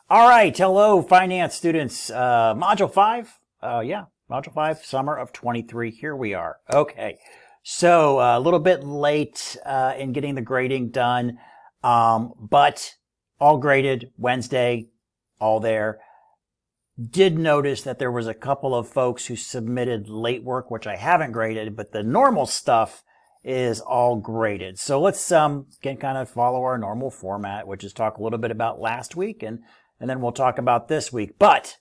All right, hello, finance students. Module 5, Module 5, summer of 23. Here we are. Okay, so a little bit late in getting the grading done, but all graded Wednesday, all there. Did notice that there was a couple of folks who submitted late work, which I haven't graded, but the normal stuff is all graded. So let's again kind of follow our normal format, which is talk a little bit about last week and then we'll talk about this week. But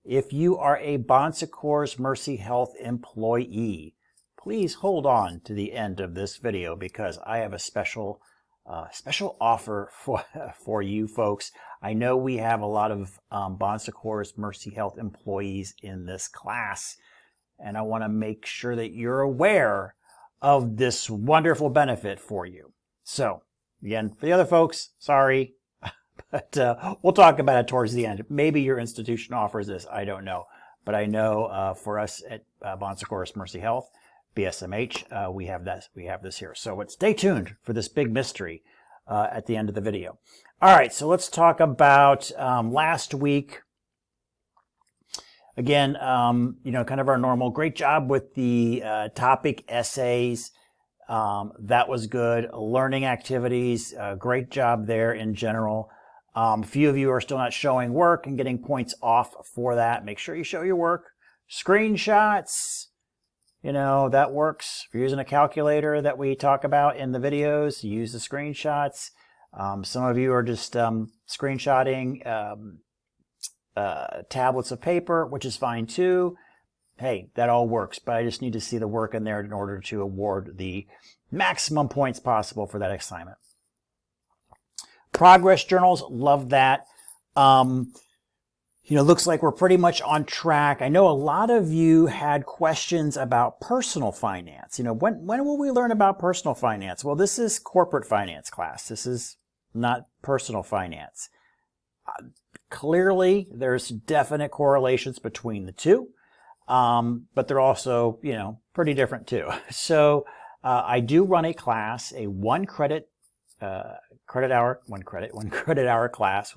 if you are a Bon Secours Mercy Health employee, please hold on to the end of this video because I have a special offer for you folks. I know we have a lot of Bon Secours Mercy Health employees in this class, and I want to make sure that you're aware of this wonderful benefit for you. So, again, for the other folks, sorry, but we'll talk about it towards the end. Maybe your institution offers this, I don't know. But I know for us at Bon Secours Mercy Health, BSMH, we have this here. So stay tuned for this big mystery at the end of the video. All right, so let's talk about last week. Again, kind of our normal. Great job with the topic essays. That was good. Learning activities, great job there in general. A few of you are still not showing work and getting points off for that. Make sure you show your work. Screenshots, that works. If you're using a calculator that we talk about in the videos, use the screenshots. Some of you are just screenshotting tablets of paper, which is fine too. Hey, that all works, but I just need to see the work in there in order to award the maximum points possible for that assignment. Progress journals, love that. Looks like we're pretty much on track. I know a lot of you had questions about personal finance. When will we learn about personal finance? Well, this is corporate finance class. This is not personal finance. Clearly, there's definite correlations between the two, but they're also, pretty different too. So I do run a class, a one credit hour class,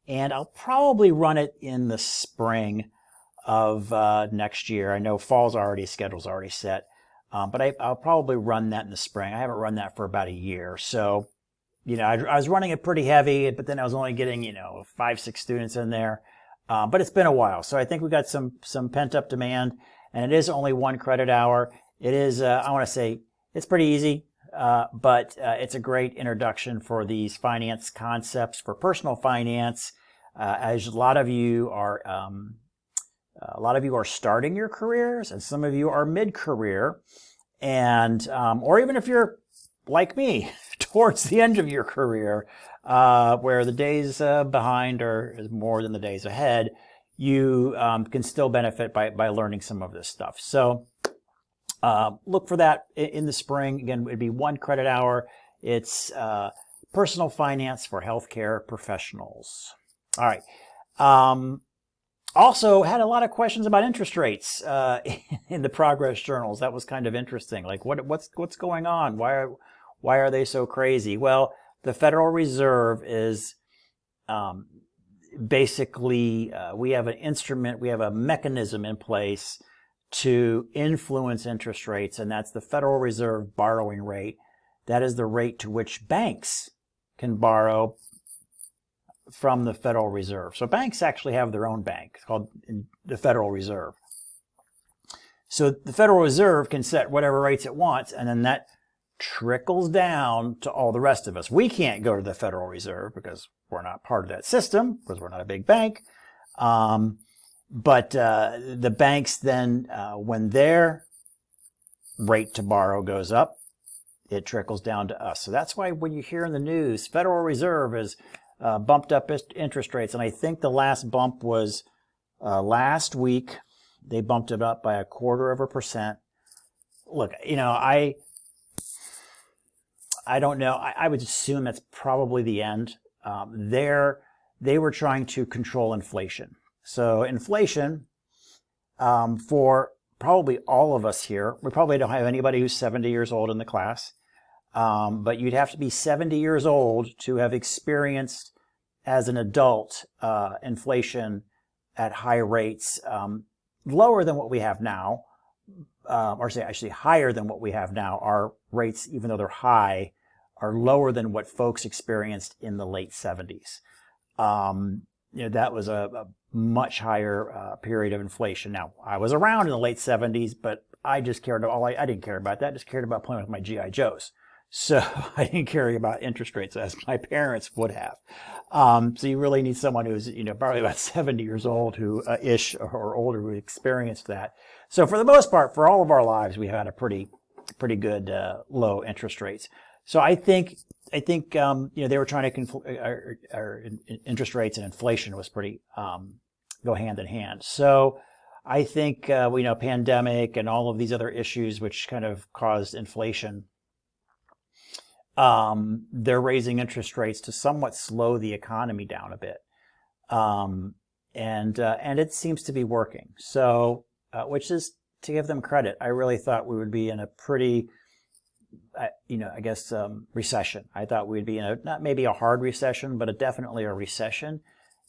and I'll probably run it in the spring of next year. I know fall's schedule's already set, but I'll probably run that in the spring. I haven't run that for about a year, so. I was running it pretty heavy, but then I was only getting, 5-6 students in there. But it's been a while. So I think we got some pent up demand, and it is only one credit hour. It is, I want to say it's pretty easy, but it's a great introduction for these finance concepts for personal finance. As a lot of you are starting your careers, and some of you are mid-career, and, or even if you're like me, towards the end of your career, where the days behind are more than the days ahead, you can still benefit by learning some of this stuff. So look for that in the spring. Again, it'd be one credit hour. It's personal finance for healthcare professionals. All right. Also had a lot of questions about interest rates in the progress journals. That was kind of interesting. Like what's going on? Why are they so crazy? Well, the Federal Reserve is basically, we have an instrument, we have a mechanism in place to influence interest rates, and that's the Federal Reserve borrowing rate. That is the rate to which banks can borrow from the Federal Reserve. So banks actually have their own bank. It's called the Federal Reserve. So the Federal Reserve can set whatever rates it wants, and then that trickles down to all the rest of us. We can't go to the Federal Reserve because we're not part of that system, because we're not a big bank. But the banks then, when their rate to borrow goes up, it trickles down to us. So that's why when you hear in the news, Federal Reserve has bumped up interest rates. And I think the last bump was last week. They bumped it up by 0.25%. Look, I don't know. I would assume that's probably the end. They were trying to control inflation. So inflation, for probably all of us here, we probably don't have anybody who's 70 years old in the class, but you'd have to be 70 years old to have experienced as an adult, inflation at high rates, lower than what we have now, or say actually higher than what we have now. Our rates, even though they're high, are lower than what folks experienced in the late 70s. That was a much higher period of inflation. Now, I was around in the late 70s, but I just cared I didn't care about that. I just cared about playing with my G.I. Joes. So I didn't care about interest rates as my parents would have. So you really need someone who's, probably about 70 years old ish or older who experienced that. So for the most part, for all of our lives, we had a pretty good, low interest rates. So I think, they were trying to, interest rates and inflation was pretty, go hand in hand. So I think, pandemic and all of these other issues which kind of caused inflation, they're raising interest rates to somewhat slow the economy down a bit. And it seems to be working. So, which is to give them credit. I really thought we would be in a pretty, recession. I thought we'd be in not maybe a hard recession, but definitely a recession.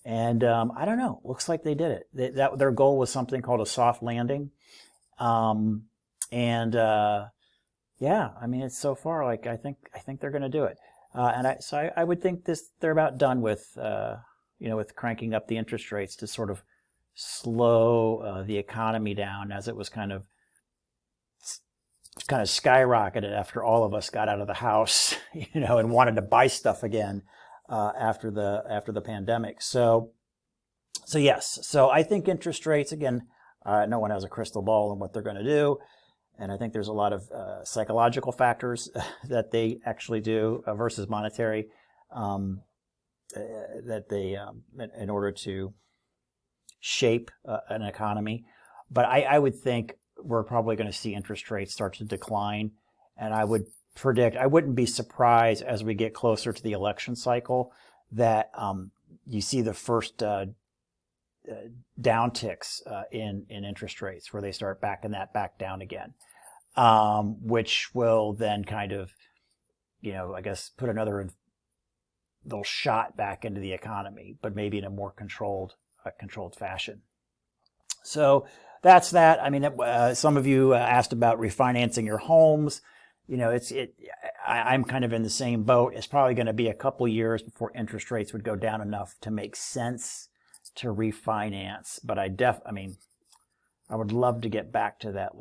And, I don't know, looks like they did it. Their goal was something called a soft landing. Yeah, I mean, it's so far, I think they're going to do it. So I would think they're about done with, with cranking up the interest rates to sort of slow, the economy down as it was kind of skyrocketed after all of us got out of the house, and wanted to buy stuff again, after the pandemic. So yes, so I think interest rates, again, no one has a crystal ball on what they're going to do. And I think there's a lot of psychological factors that they actually do versus monetary, that they, in order to shape an economy. But I would think we're probably going to see interest rates start to decline. And I would predict, I wouldn't be surprised as we get closer to the election cycle that you see the first downticks in interest rates where they start backing that back down again. Which will then kind of, I guess put another little shot back into the economy, but maybe in a more controlled fashion. So that's that. I mean, some of you asked about refinancing your homes. I'm kind of in the same boat. It's probably going to be a couple years before interest rates would go down enough to make sense to refinance. But I would love to get back to that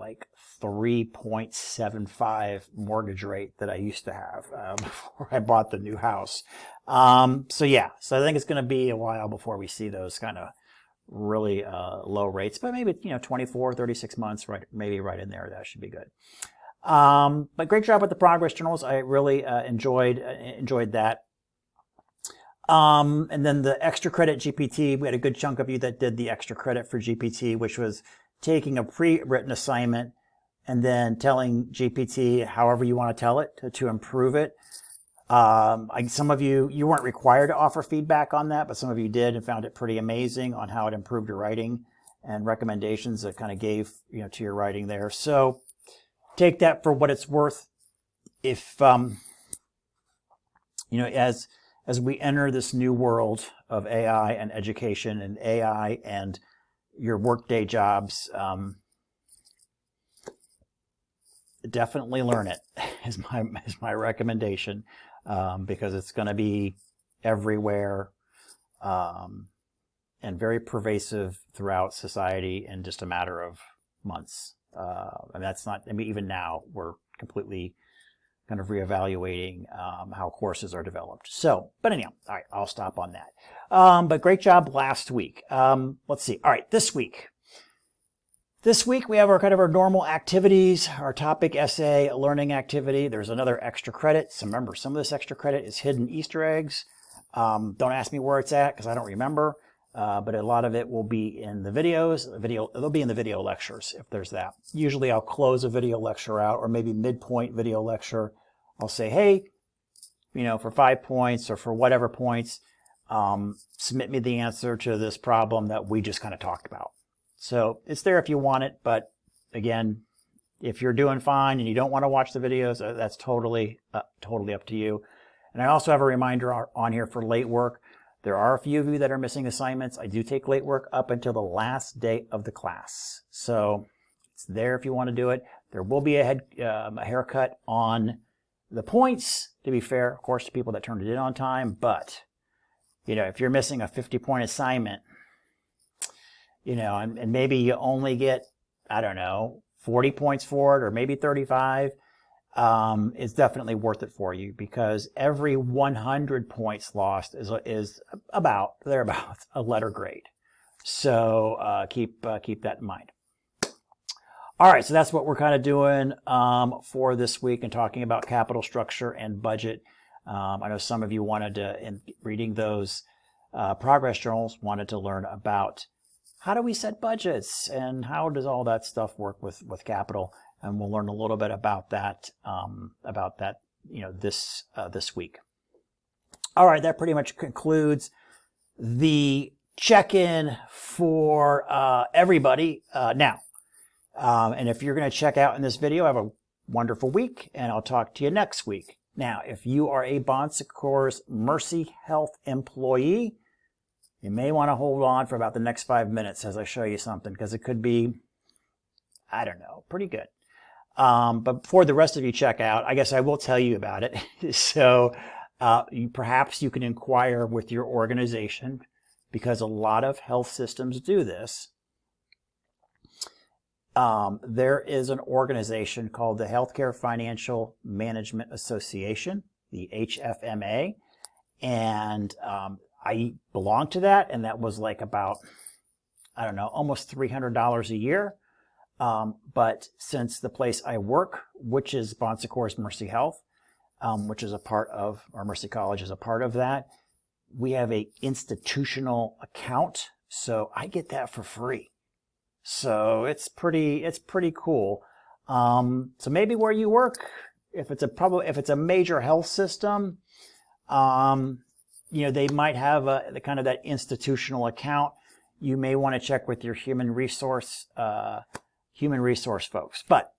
3.75 mortgage rate that I used to have before I bought the new house. So I think it's going to be a while before we see those kind of really low rates, but maybe 24, 36 months, right? Maybe right in there. That should be good. But great job with the progress journals. I really enjoyed that. And then the extra credit GPT, we had a good chunk of you that did the extra credit for GPT, which was taking a pre-written assignment and then telling GPT however you want to tell it to improve it. Some of you weren't required to offer feedback on that, but some of you did and found it pretty amazing on how it improved your writing and recommendations that kind of gave, to your writing there. So take that for what it's worth. If, as we enter this new world of AI and education and AI and your workday jobs, definitely learn it is my recommendation, because it's going to be everywhere, and very pervasive throughout society in just a matter of months. Even now we're completely kind of reevaluating how courses are developed. So, but anyhow, all right, I'll stop on that. But great job last week. Let's see. All right, this week. This week we have our normal activities, our topic essay, learning activity. There's another extra credit. So remember, some of this extra credit is hidden Easter eggs. Don't ask me where it's at because I don't remember. But a lot of it will be in the videos. It'll be in the video lectures if there's that. Usually I'll close a video lecture out, or maybe midpoint video lecture. I'll say, hey, for 5 points or for whatever points, submit me the answer to this problem that we just kind of talked about. So it's there if you want it, but again, if you're doing fine and you don't want to watch the videos, that's totally up to you. And I also have a reminder on here for late work. There are a few of you that are missing assignments. I do take late work up until the last day of the class. So it's there if you want to do it. There will be a haircut on the points, to be fair, of course, to people that turned it in on time. But, if you're missing a 50-point assignment, and maybe you only get, 40 points for it, or maybe 35, it's definitely worth it for you, because every 100 points lost is about a letter grade. So keep that in mind. All right, so that's what we're kind of doing for this week, and talking about capital structure and budget. I know some of you wanted to, in reading those progress journals, wanted to learn about how do we set budgets and how does all that stuff work with capital, and we'll learn a little bit about that this week. All right, that pretty much concludes the check-in for everybody now. And if you're going to check out in this video, have a wonderful week, and I'll talk to you next week. Now, if you are a Bon Secours Mercy Health employee, you may want to hold on for about the next 5 minutes as I show you something, because it could be, pretty good. But before the rest of you check out, I guess I will tell you about it. So perhaps you can inquire with your organization, because a lot of health systems do this. There is an organization called the Healthcare Financial Management Association, the HFMA, and I belong to that, and that was like about, almost $300 a year. But since the place I work, which is Bon Secours Mercy Health, which is a part of, or Mercy College is a part of that, we have a institutional account, so I get that for free. So it's pretty cool. So maybe where you work, if it's a major health system, they might have the kind of that institutional account. You may want to check with your human resource folks. But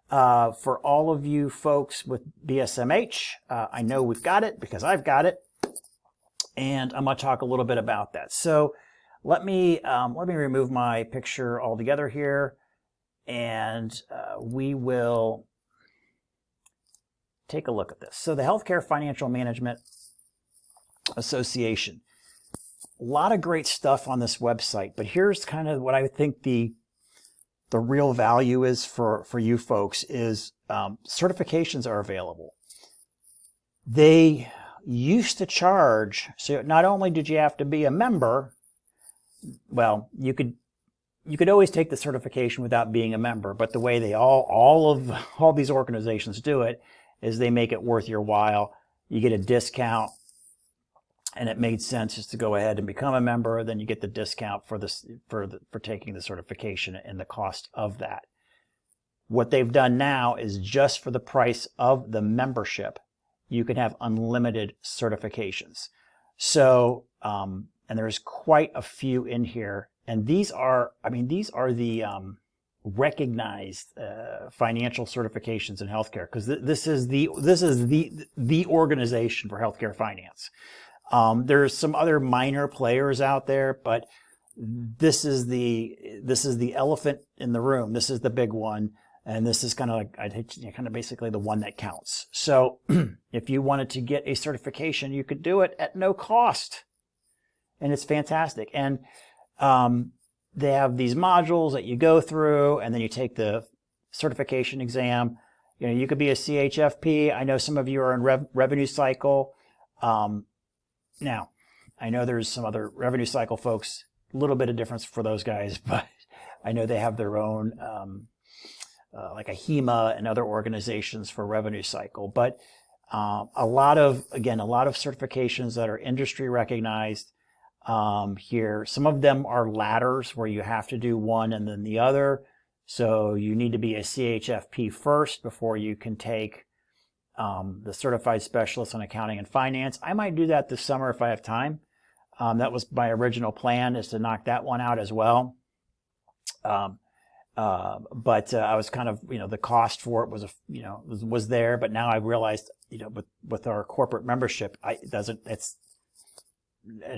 for all of you folks with BSMH, I know we've got it because I've got it, and I'm going to talk a little bit about that. So let me remove my picture altogether here, and we will take a look at this. So the Healthcare Financial Management Association, a lot of great stuff on this website, but here's kind of what I think the real value is for you folks is certifications are available. They used to charge, so not only did you have to be a member, well, you could always take the certification without being a member, but the way they all these organizations do it is they make it worth your while. You get a discount, and it made sense just to go ahead and become a member. Then you get the discount for taking the certification and the cost of that. What they've done now is just for the price of the membership, you can have unlimited certifications. So, and there's quite a few in here, and these are the recognized financial certifications in healthcare, because this is the organization for healthcare finance. There's some other minor players out there, but this is the elephant in the room. This is the big one, and this is kind of basically the one that counts. So if you wanted to get a certification, you could do it at no cost, and it's fantastic. And they have these modules that you go through, and then you take the certification exam. You could be a CHFP. I know some of you are in revenue cycle. Now, I know there's some other revenue cycle folks, a little bit of difference for those guys, but I know they have their own, like a HEMA and other organizations for revenue cycle. But a lot of certifications that are industry recognized here. Some of them are ladders where you have to do one and then the other. So you need to be a CHFP first before you can take the Certified Specialist on Accounting and Finance. I might do that this summer if I have time. That was my original plan, is to knock that one out as well. But I was kind of, the cost for it was there, but now I realized, with our corporate membership,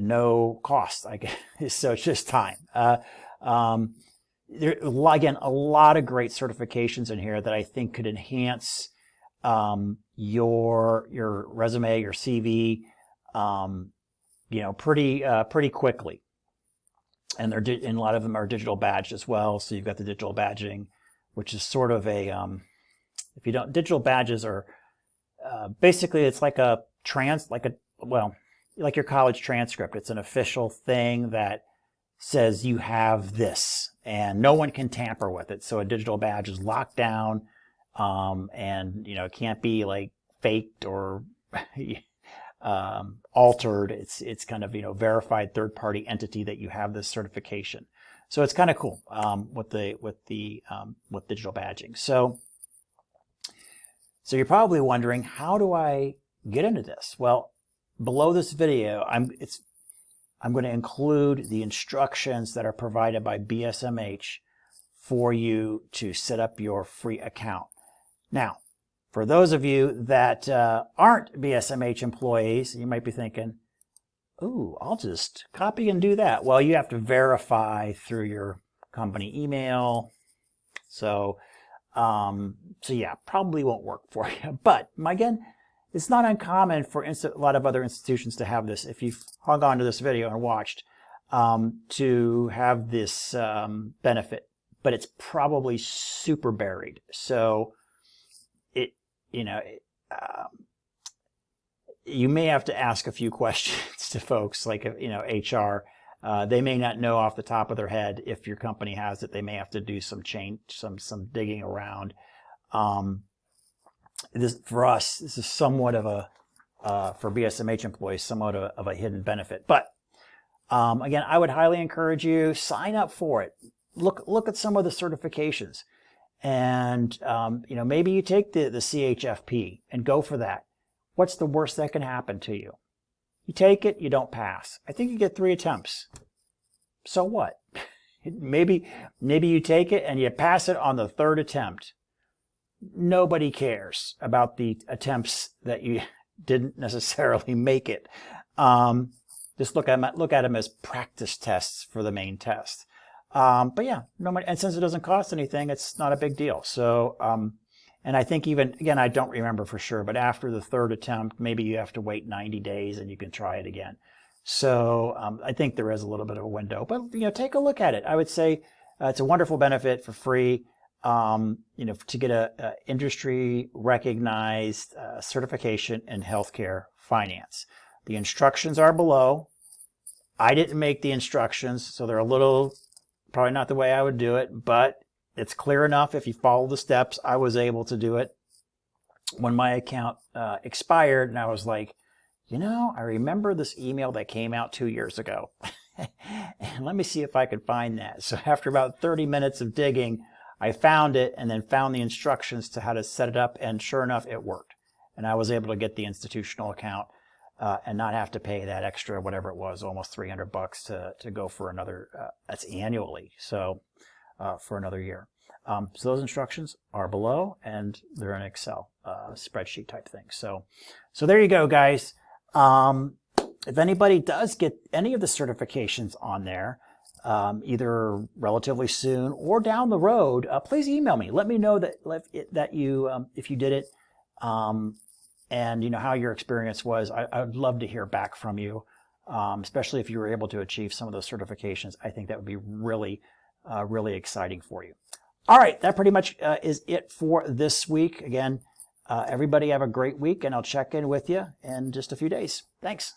no cost, I guess. So it's just time. There, again, a lot of great certifications in here that I think could enhance your resume, your CV, pretty quickly. And and a lot of them are digital badged as well. So you've got the digital badging, which is sort of a digital badges are basically it's like like your college transcript. It's an official thing that says you have this, and no one can tamper with it. So a digital badge is locked down, and it can't be like faked or altered. It's kind of verified third-party entity that you have this certification. So it's kind of cool with digital badging. So you're probably wondering, how do I get into this? Well, below this video, I'm going to include the instructions that are provided by BSMH for you to set up your free account. Now, for those of you that aren't BSMH employees, you might be thinking, "Ooh, I'll just copy and do that." Well, you have to verify through your company email. So yeah, probably won't work for you. But again, it's not uncommon for a lot of other institutions to have this. If you've hung on to this video and watched, to have this benefit, but it's probably super buried. So you may have to ask a few questions to folks like HR. They may not know off the top of their head if your company has it. They may have to do some digging around. For us, this is somewhat of for BSMH employees, somewhat of a hidden benefit. But again, I would highly encourage you, sign up for it. Look at some of the certifications, and maybe you take the CHFP and go for that. What's the worst that can happen to you? You take it, you don't pass. I think you get 3 attempts. So what? Maybe you take it and you pass it on the 3rd attempt. Nobody cares about the attempts that you didn't necessarily make it. Just look at them as practice tests for the main test. But yeah, and since it doesn't cost anything, it's not a big deal. So, and I think again, I don't remember for sure, but after the 3rd attempt, maybe you have to wait 90 days and you can try it again. So I think there is a little bit of a window, but take a look at it. I would say it's a wonderful benefit for free. To get a industry recognized certification in healthcare finance. The instructions are below. I didn't make the instructions, so they're probably not the way I would do it, but it's clear enough. If you follow the steps, I was able to do it. When my account expired, and I was like, I remember this email that came out 2 years ago. And let me see if I can find that. So after about 30 minutes of digging, I found it and then found the instructions to how to set it up, and sure enough, it worked. And I was able to get the institutional account and not have to pay that extra, whatever it was, almost $300 to go for another, that's annually, so for another year. So those instructions are below, and they're in Excel spreadsheet type thing. So there you go, guys. If anybody does get any of the certifications on there, either relatively soon or down the road, please email me. Let me know that you if you did it, and how your experience was. I would love to hear back from you, especially if you were able to achieve some of those certifications. I think that would be really, really exciting for you. All right, that pretty much is it for this week. Again, everybody have a great week, and I'll check in with you in just a few days. Thanks.